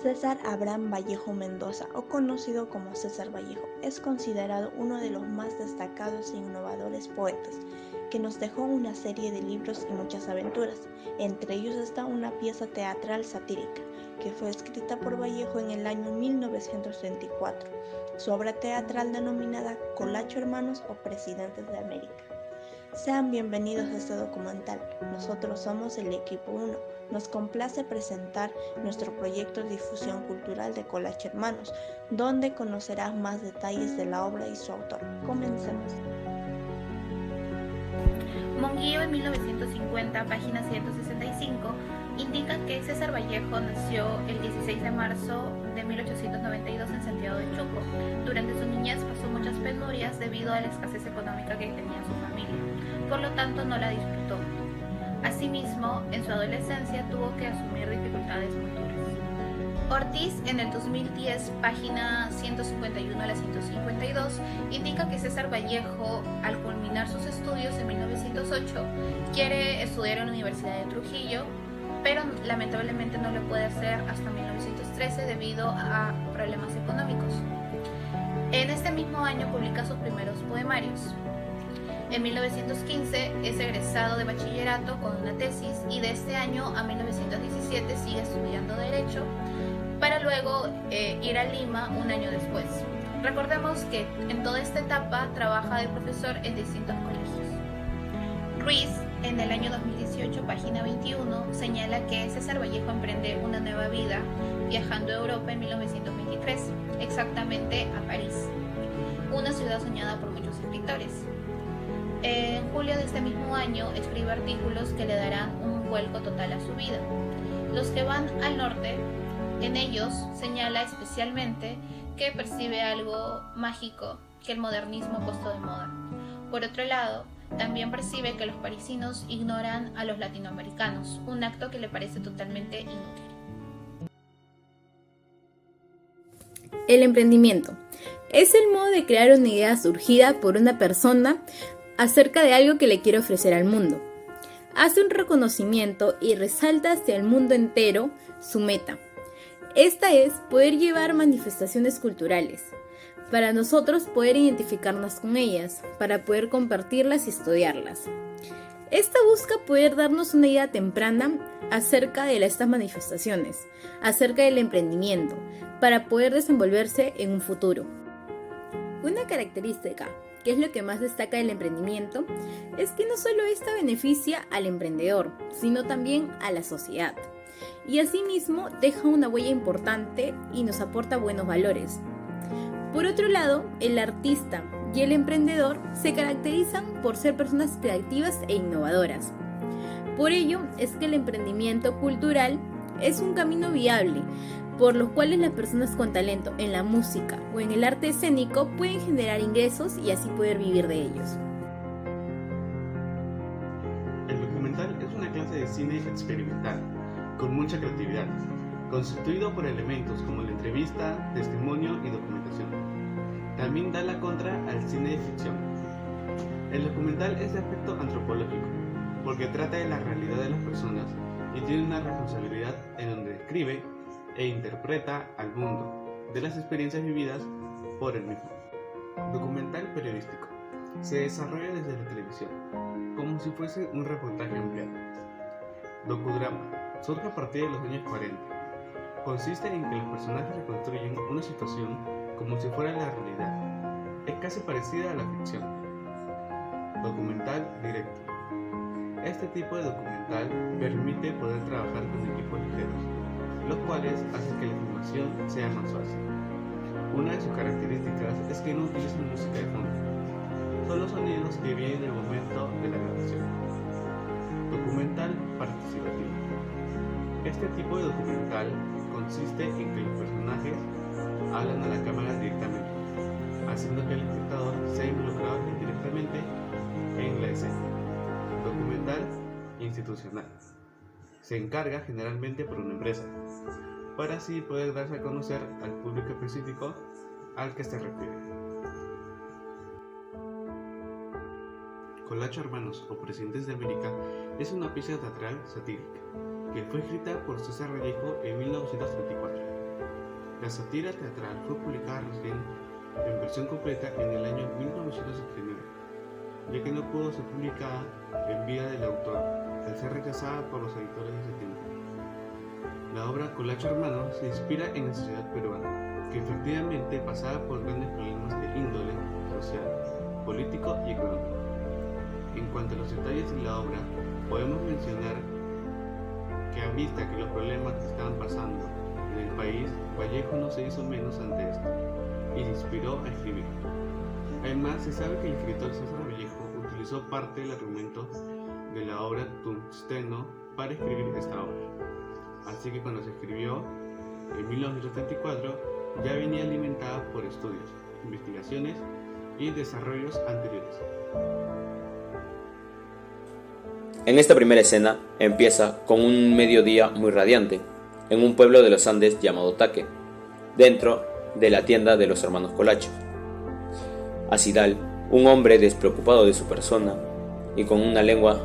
César Abraham Vallejo Mendoza, o conocido como César Vallejo, es considerado uno de los más destacados e innovadores poetas, que nos dejó una serie de libros y muchas aventuras. Entre ellos está una pieza teatral satírica, que fue escrita por Vallejo en el año 1934, su obra teatral denominada Colacho Hermanos o Presidentes de América. Sean bienvenidos a este documental. Nosotros somos el Equipo 1. Nos complace presentar nuestro proyecto de difusión cultural de Colacho Hermanos, donde conocerás más detalles de la obra y su autor. Comencemos. Monguío en 1950, página 165, indica que César Vallejo nació el 16 de marzo de 1892 en Santiago de Chuco. Durante su niñez pasó muchas penurias debido a la escasez económica que tenía su familia, por lo tanto no la disfrutó. Asimismo, en su adolescencia tuvo que asumir dificultades muy duras. Ortiz, en el 2010, página 151 a la 152, indica que César Vallejo, al culminar sus estudios en 1908, quiere estudiar en la Universidad de Trujillo, pero lamentablemente no lo puede hacer hasta 1913 debido a problemas económicos. En este mismo año publica sus primeros poemarios. En 1915 es egresado de bachillerato con una tesis y de este año a 1917 sigue estudiando Derecho para luego ir a Lima un año después. Recordemos que en toda esta etapa trabaja de profesor en distintos colegios. Ruiz, en el año 2018, página 21, señala que César Vallejo emprende una nueva vida viajando a Europa en 1923, exactamente a París, una ciudad soñada por muchos escritores. En julio de este mismo año escribe artículos que le darán un vuelco total a su vida. Los que van al norte, en ellos señala especialmente que percibe algo mágico que el modernismo ha puesto de moda. Por otro lado, también percibe que los parisinos ignoran a los latinoamericanos, un acto que le parece totalmente inútil. El emprendimiento es el modo de crear una idea surgida por una persona acerca de algo que le quiere ofrecer al mundo. Hace un reconocimiento y resalta hacia el mundo entero su meta. Esta es poder llevar manifestaciones culturales, para nosotros poder identificarnos con ellas, para poder compartirlas y estudiarlas. Esta busca poder darnos una idea temprana acerca de estas manifestaciones, acerca del emprendimiento, para poder desenvolverse en un futuro. Una característica, que es lo que más destaca del emprendimiento, es que no solo esta beneficia al emprendedor, sino también a la sociedad. Y asimismo deja una huella importante y nos aporta buenos valores. Por otro lado, el artista y el emprendedor se caracterizan por ser personas creativas e innovadoras. Por ello es que el emprendimiento cultural es un camino viable, por los cuales las personas con talento en la música o en el arte escénico pueden generar ingresos y así poder vivir de ellos. El documental es una clase de cine experimental, con mucha creatividad, constituido por elementos como la entrevista, testimonio y documentación. También da la contra al cine de ficción. El documental es de aspecto antropológico, porque trata de la realidad de las personas y tiene una responsabilidad en donde describe e interpreta al mundo de las experiencias vividas por el mismo. Documental periodístico. Se desarrolla desde la televisión, como si fuese un reportaje ampliado. Docudrama. Surge a partir de los años 40. Consiste en que los personajes reconstruyen una situación como si fuera la realidad. Es casi parecida a la ficción. Documental directo. Este tipo de documental permite poder trabajar con equipos ligeros, los cuales hacen que la información sea más fácil. Una de sus características es que no utilizan música de fondo, son los sonidos que vienen en el momento de la grabación. Documental participativo. Este tipo de documental consiste en que los personajes hablan a la cámara directamente, haciendo que el espectador sea involucrado directamente en la escena. Documental institucional. Se encarga generalmente por una empresa, para así poder darse a conocer al público específico al que se refiere. Colacho Hermanos o Presidentes de América es una pieza teatral satírica que fue escrita por César Vallejo en 1934. La sátira teatral fue publicada recién en versión completa en el año 1979, ya que no pudo ser publicada en vida del autor al ser rechazada por los editores de ese tiempo. La obra Colacho Hermanos se inspira en la sociedad peruana, que efectivamente pasaba por grandes problemas de índole social, político y económico. En cuanto a los detalles de la obra, podemos mencionar que a vista que los problemas que estaban pasando en el país, Vallejo no se hizo menos ante esto y se inspiró a escribir. Además, se sabe que el escritor César Vallejo utilizó parte del argumento de la obra Tungsteno para escribir esta obra. Así que cuando se escribió en 1934 ya venía alimentada por estudios, investigaciones y desarrollos anteriores. En esta primera escena empieza con un mediodía muy radiante, en un pueblo de los Andes llamado Taque, dentro de la tienda de los hermanos Colacho. Acidal, un hombre despreocupado de su persona y con una lengua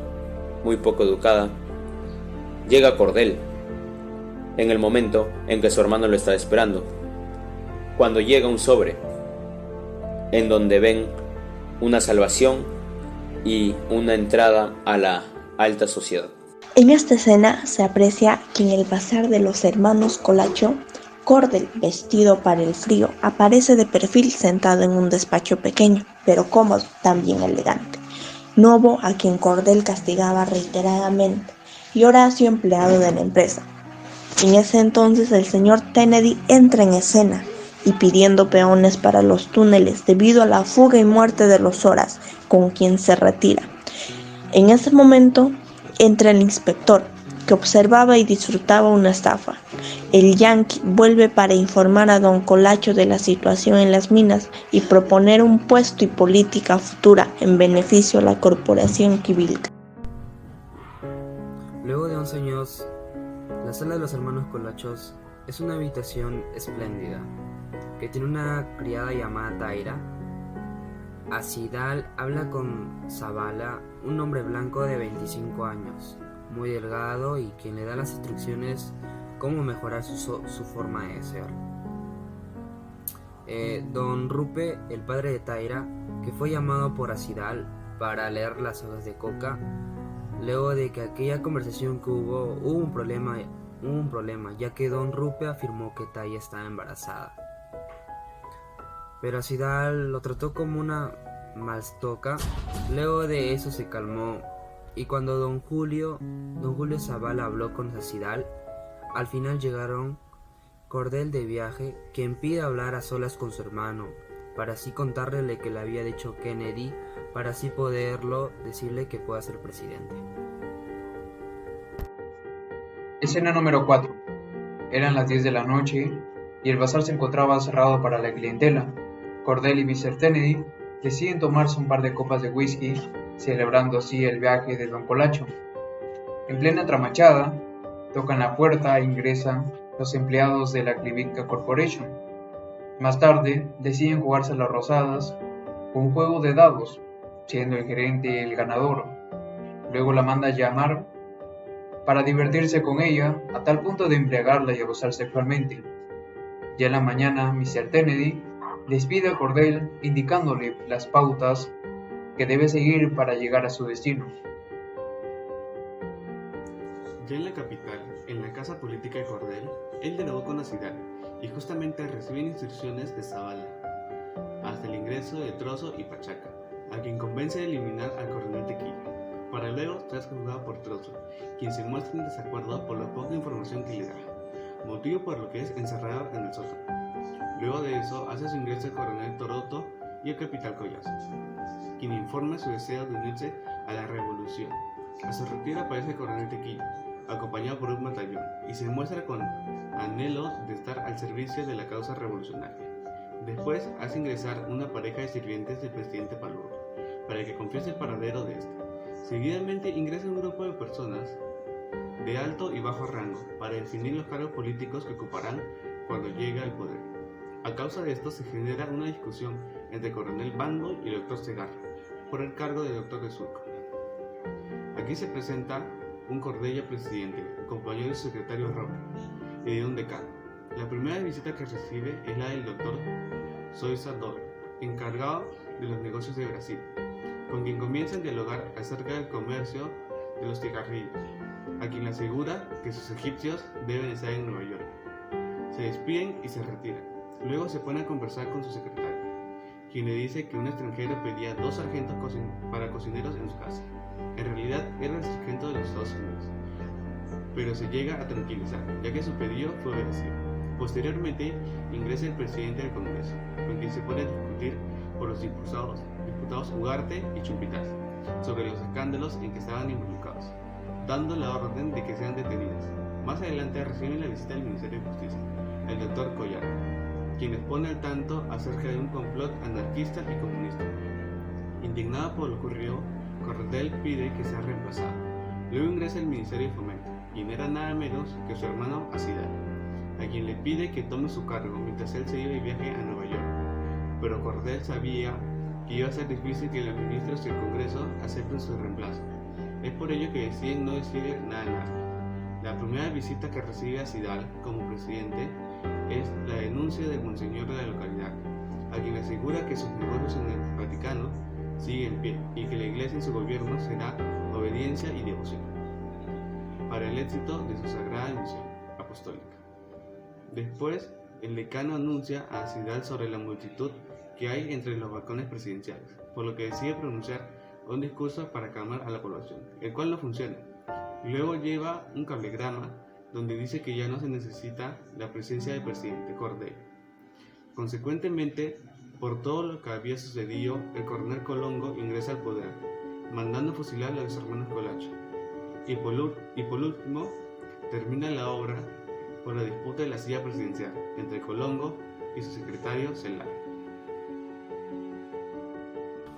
muy poco educada, llega a Cordel en el momento en que su hermano lo está esperando, cuando llega un sobre en donde ven una salvación y una entrada a la alta sociedad. En esta escena se aprecia que en el bazar de los hermanos Colacho, Cordel, vestido para el frío, aparece de perfil sentado en un despacho pequeño, pero cómodo, también elegante. Novo, a quien Cordel castigaba reiteradamente, y Horacio, empleado de la empresa. En ese entonces el señor Kennedy entra en escena y pidiendo peones para los túneles debido a la fuga y muerte de los Horas, con quien se retira. En ese momento entra el inspector, que observaba y disfrutaba una estafa. El yanqui vuelve para informar a don Colacho de la situación en las minas y proponer un puesto y política futura en beneficio a la corporación Quivilca. Luego de 11 años, la sala de los hermanos Colachos es una habitación espléndida que tiene una criada llamada Taira. Acidal habla con Zavala, un hombre blanco de 25 años, muy delgado y quien le da las instrucciones cómo mejorar su forma de ser. Don Rupe, el padre de Taira, que fue llamado por Acidal para leer las hojas de coca, luego de que aquella conversación que hubo un problema, ya que Don Rupe afirmó que Taira estaba embarazada. Pero Acidal lo trató como una malstoca. Luego de eso se calmó, y cuando Don Julio Zavala habló con Acidal, al final llegaron Cordel de viaje, quien pide hablar a solas con su hermano, para así contarle lo que le había dicho Kennedy, para así poderlo decirle que pueda ser presidente. Escena número 4. Eran las 10 de la noche y el bazar se encontraba cerrado para la clientela. Cordel y Mr. Kennedy deciden tomarse un par de copas de whisky, celebrando así el viaje de don Colacho. En plena tramachada, tocan la puerta e ingresan los empleados de la Quivilca Corporation. Más tarde, deciden jugarse las rosadas con un juego de dados, siendo el gerente el ganador. Luego la manda a llamar para divertirse con ella, a tal punto de embriagarla y abusar sexualmente. Ya en la mañana, Mr. Kennedy despide a Cordel indicándole las pautas que debe seguir para llegar a su destino. Ya en la capital, en la casa política de Cordel, él dialogó con Acidal y justamente reciben instrucciones de Zavala, hasta el ingreso de Trozo y Pachaca, a quien convence de eliminar al coronel Tequila, para luego ser juzgado por Trozo, quien se muestra en desacuerdo por la poca información que le da, motivo por lo que es encerrado en el sótano. Luego de eso hace su ingreso el coronel Toroto y el capitán Collazo, quien informa su deseo de unirse a la revolución. A su retiro aparece el coronel Tequila, acompañado por un batallón, y se muestra con anhelo de estar al servicio de la causa revolucionaria. Después hace ingresar una pareja de sirvientes del presidente Paluro, para que confiese el paradero de este. Seguidamente ingresa un grupo de personas de alto y bajo rango, para definir los cargos políticos que ocuparán cuando llegue al poder. A causa de esto se genera una discusión entre el coronel Bando y el doctor Segarra, por el cargo de doctor de surco. Aquí se presenta un Cordelia presidente, acompañado de su secretario Roque y de un decano. La primera visita que recibe es la del doctor Soisa Dor, encargado de los negocios de Brasil, con quien comienzan a dialogar acerca del comercio de los cigarrillos, a quien le asegura que sus egipcios deben estar en Nueva York. Se despiden y se retiran. Luego se pone a conversar con su secretario, quien le dice que un extranjero pedía 2 sargentos para cocineros en su casa. En realidad era el sargento de los Estados Unidos, pero se llega a tranquilizar, ya que su pedido fue obedecido. Posteriormente ingresa el presidente del Congreso, con quien se pone a discutir por los diputados Ugarte y Chumpitaz sobre los escándalos en que estaban involucrados, dando la orden de que sean detenidos. Más adelante reciben la visita del Ministerio de Justicia, el doctor Collard, quien les pone al tanto acerca de un complot anarquista y comunista. Indignado por lo ocurrido, Cordell pide que sea reemplazado. Luego ingresa el Ministerio de Fomento, quien era nada menos que su hermano Acidal, a quien le pide que tome su cargo mientras él se iba de viaje a Nueva York. Pero Cordell sabía que iba a ser difícil que los ministros y el Congreso acepten su reemplazo. Es por ello que deciden no decir nada. La primera visita que recibe Acidal como presidente es la denuncia del monseñor de la localidad, a quien asegura que sus negocios en el Vaticano siguen en pie y que la iglesia en su gobierno será obediencia y devoción para el éxito de su sagrada misión apostólica. Después, el decano anuncia a Acidal sobre la multitud que hay entre los balcones presidenciales, por lo que decide pronunciar un discurso para calmar a la población, el cual no funciona. Luego lleva un cablegrama donde dice que ya no se necesita la presencia del presidente Cordell. Consecuentemente, por todo lo que había sucedido, el coronel Colongo ingresa al poder, mandando fusilar a los hermanos Colacho. Y por último, termina la obra por la disputa de la silla presidencial entre Colongo y su secretario Celaya.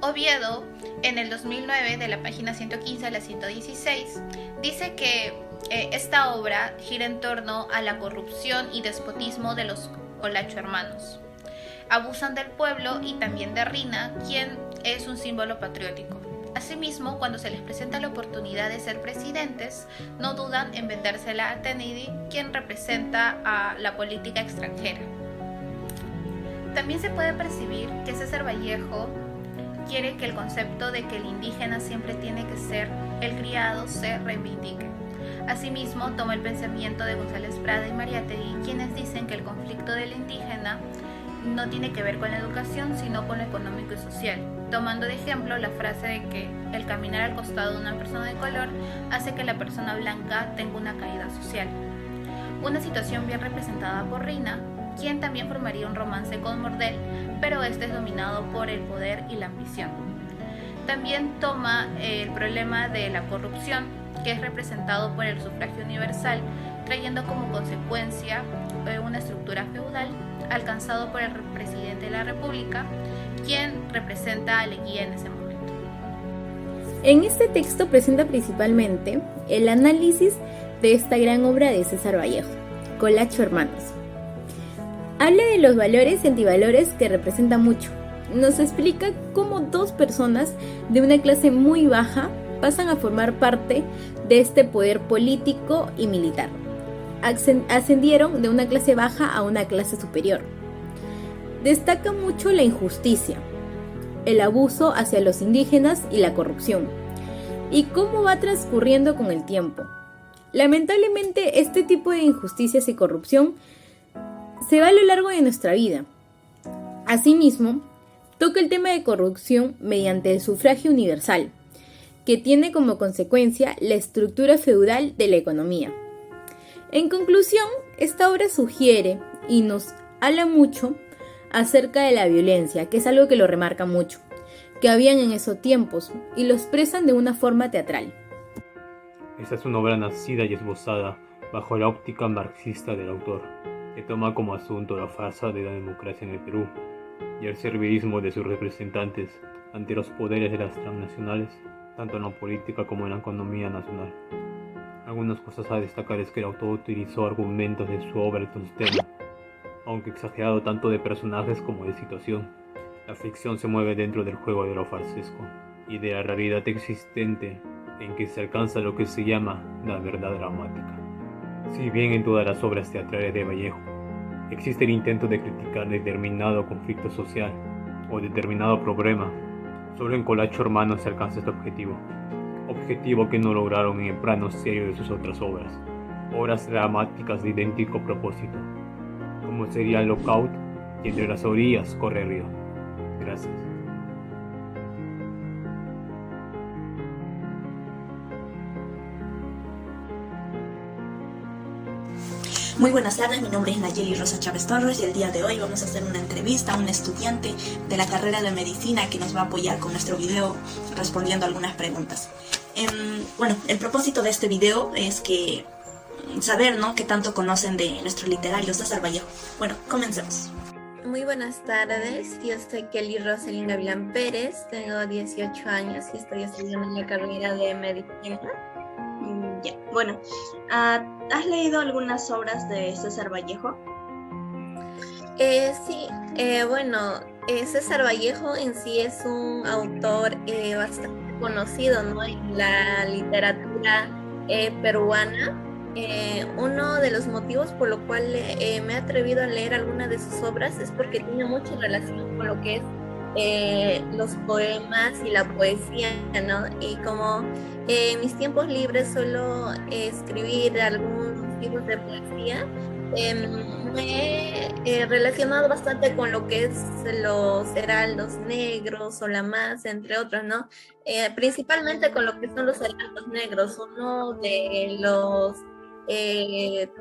Oviedo, en el 2009, de la página 115 a la 116, dice que esta obra gira en torno a la corrupción y despotismo de los Colacho hermanos. Abusan del pueblo y también de Rina, quien es un símbolo patriótico. Asimismo, cuando se les presenta la oportunidad de ser presidentes, no dudan en vendérsela a Kennedy, quien representa a la política extranjera. También se puede percibir que César Vallejo quiere que el concepto de que el indígena siempre tiene que ser el criado se reivindique. Asimismo, toma el pensamiento de González Prada y Mariátegui, quienes dicen que el conflicto del indígena no tiene que ver con la educación, sino con lo económico y social, tomando de ejemplo la frase de que el caminar al costado de una persona de color hace que la persona blanca tenga una caída social. Una situación bien representada por Rina, quien también formaría un romance con Mordell, pero este es dominado por el poder y la ambición. También toma el problema de la corrupción, que es representado por el sufragio universal, trayendo como consecuencia una estructura feudal alcanzado por el presidente de la República, quien representa a Leguía en ese momento. En este texto presenta principalmente el análisis de esta gran obra de César Vallejo, Colacho Hermanos. Habla de los valores y antivalores que representa mucho. Nos explica cómo 2 personas de una clase muy baja pasan a formar parte de este poder político y militar. Ascendieron de una clase baja a una clase superior. Destaca mucho la injusticia, el abuso hacia los indígenas y la corrupción, y cómo va transcurriendo con el tiempo. Lamentablemente, este tipo de injusticias y corrupción se va a lo largo de nuestra vida. Asimismo, toca el tema de corrupción mediante el sufragio universal, que tiene como consecuencia la estructura feudal de la economía. En conclusión, esta obra sugiere y nos habla mucho acerca de la violencia, que es algo que lo remarca mucho, que habían en esos tiempos, y lo expresan de una forma teatral. Esta es una obra nacida y esbozada bajo la óptica marxista del autor, que toma como asunto la farsa de la democracia en el Perú y el servilismo de sus representantes ante los poderes de las transnacionales, tanto en la política como en la economía nacional. Algunas cosas a destacar es que el autor utilizó argumentos de su obra en estos temas, aunque exagerado tanto de personajes como de situación. La ficción se mueve dentro del juego de lo farsesco, y de la realidad existente en que se alcanza lo que se llama la verdad dramática. Si bien en todas las obras teatrales de Vallejo existe el intento de criticar determinado conflicto social o determinado problema, solo en Colacho Hermanos se alcanza este objetivo que no lograron en el plano serio de sus otras obras dramáticas de idéntico propósito, como sería Lockout y Entre las orillas corre el río. Gracias. Muy buenas tardes, mi nombre es Nayeli Rosa Chávez Torres y el día de hoy vamos a hacer una entrevista a un estudiante de la carrera de medicina que nos va a apoyar con nuestro video respondiendo algunas preguntas. El propósito de este video es que saber, ¿no?, qué tanto conocen de nuestro literario César Vallejo. Bueno, comencemos. Muy buenas tardes, yo soy Kelly Roselyn Gavilán Pérez, tengo 18 años y estoy estudiando en la carrera de medicina. Ya, bueno, ¿has leído algunas obras de César Vallejo? Sí, César Vallejo en sí es un autor bastante conocido, ¿no?, en la literatura peruana. Uno de los motivos por lo cual me he atrevido a leer algunas de sus obras es porque tiene mucha relación con lo que es los poemas y la poesía, ¿no? Y como en mis tiempos libres suelo escribir algunos libros de poesía, me he relacionado bastante con lo que es los heraldos negros o la más, entre otros, ¿no? Principalmente con lo que son los heraldos negros, uno de los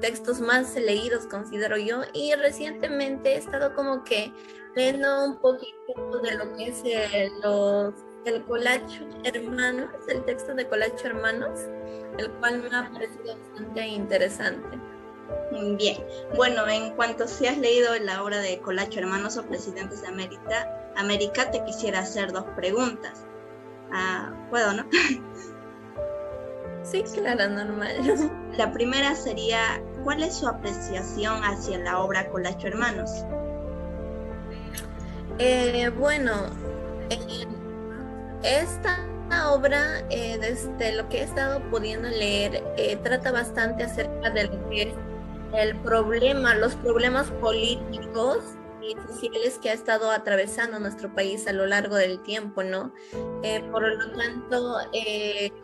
textos más leídos, considero yo, y recientemente he estado como que leyendo un poquito de lo que es el Colacho Hermanos, el texto de Colacho Hermanos, el cual me ha parecido bastante interesante. Bien, bueno, en cuanto si has leído la obra de Colacho Hermanos o Presidentes de América, te quisiera hacer dos preguntas. ¿Puedo, no? Sí, claro, normal. La primera sería, ¿cuál es su apreciación hacia la obra Colacho Hermanos? Esta obra, desde lo que he estado pudiendo leer, trata bastante acerca de lo que es los problemas políticos y sociales que ha estado atravesando nuestro país a lo largo del tiempo, ¿no? Por lo tanto,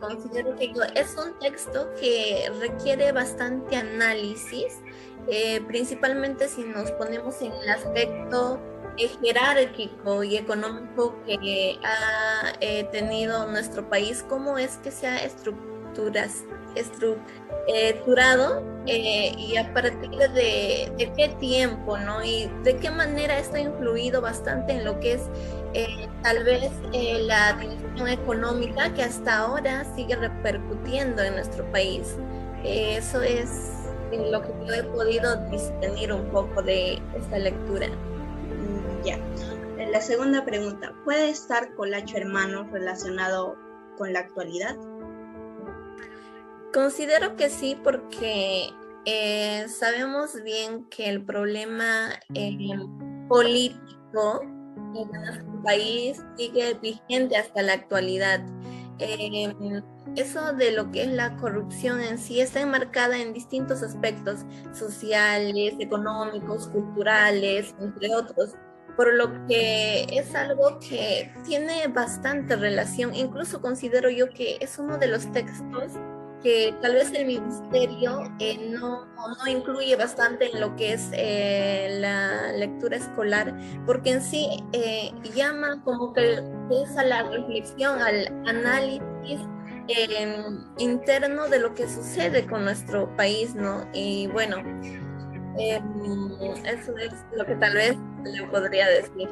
considero que es un texto que requiere bastante análisis, principalmente si nos ponemos en el aspecto jerárquico y económico que ha tenido nuestro país, cómo es que se ha estructurado y a partir de qué tiempo, ¿no? Y de qué manera esto ha influido bastante en lo que es tal vez la división económica que hasta ahora sigue repercutiendo en nuestro país. Eso es lo que yo he podido discernir un poco de esta lectura. Ya. La segunda pregunta, ¿puede estar Colacho Hermanos relacionado con la actualidad? Considero que sí, porque sabemos bien que el problema político en nuestro país sigue vigente hasta la actualidad. Eso de lo que es la corrupción en sí está enmarcada en distintos aspectos sociales, económicos, culturales, entre otros, por lo que es algo que tiene bastante relación. Incluso considero yo que es uno de los textos que tal vez el ministerio no incluye bastante en lo que es la lectura escolar, porque en sí llama como que es a la reflexión, al análisis interno de lo que sucede con nuestro país, ¿no? Y bueno, eso es lo que tal vez le podría decir.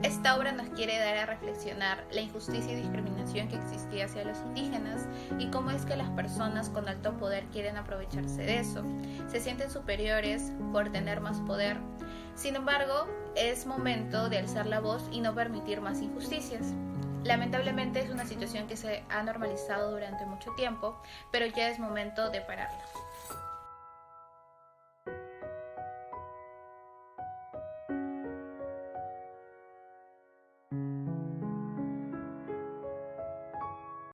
Esta obra nos quiere dar a reflexionar la injusticia y discriminación que existía hacia los indígenas y cómo es que las personas con alto poder quieren aprovecharse de eso. Se sienten superiores por tener más poder. Sin embargo, es momento de alzar la voz y no permitir más injusticias. Lamentablemente es una situación que se ha normalizado durante mucho tiempo, pero ya es momento de pararla.